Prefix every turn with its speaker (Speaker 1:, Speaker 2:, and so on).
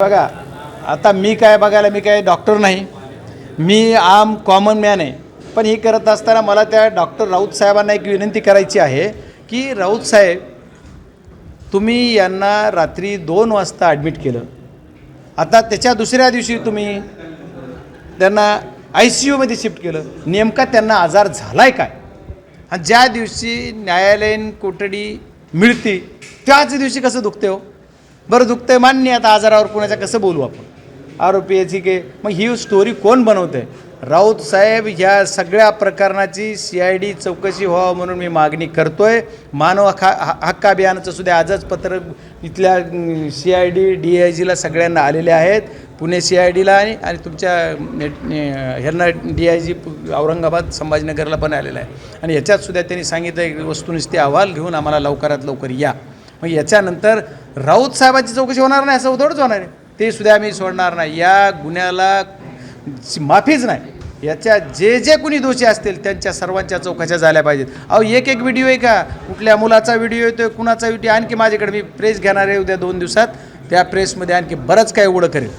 Speaker 1: बघा आता मी काय डॉक्टर नाही, मी आम कॉमन मॅन आहे. पण हे करत असताना मला त्या डॉक्टर राऊत साहेबांना एक विनंती करायची आहे की राऊत साहेब, तुम्ही यांना रात्री 2 वाजता ॲडमिट केलं. आता त्याच्या दुसऱ्या दिवशी तुम्ही त्यांना ICUमध्ये शिफ्ट केलं. नेमका त्यांना आजार झाला आहे काय? आणि ज्या दिवशी न्यायालयीन कोठडी मिळते त्याच दिवशी कसं दुखते हो? बरं दुखतंय मान्य, आता आजारावर कोणाच्या कसं बोलू आपण? आरोपी याची की मग ही स्टोरी कोण बनवते? राऊत साहेब, ह्या सगळ्या प्रकरणाची CID चौकशी व्हावं म्हणून मी मागणी करतोय. मानव हक्क अभियानाचं सुद्धा आजच पत्र इथल्या CID DIGला सगळ्यांना आलेले आहेत. पुणे CIDला आणि तुमच्या ह्यांना DIG औरंगाबाद संभाजीनगरला पण आलेला आहे. आणि याच्यातसुद्धा त्यांनी सांगितलं वस्तुनिष्ठ अहवाल घेऊन आम्हाला लवकरात लवकर या. मग याच्यानंतर राऊत साहेबांची चौकशी होणार नाही असं थोडंच होणार आहे. ते सुद्धा आम्ही सोडणार नाही. या गुन्ह्याला माफीच नाही. याच्या जे कोणी दोषी असतील त्यांच्या सर्वांच्या चौकशा झाल्या पाहिजेत. अहो एक व्हिडिओ आहे का? कुठल्या मुलाचा व्हिडिओ येतोय, कुणाचा व्हिडिओ? आणखी माझ्याकडे मी प्रेस घेणार आहे उद्या 2 दिवसात. त्या प्रेसमध्ये आणखी बरंच काही उघडं करेल.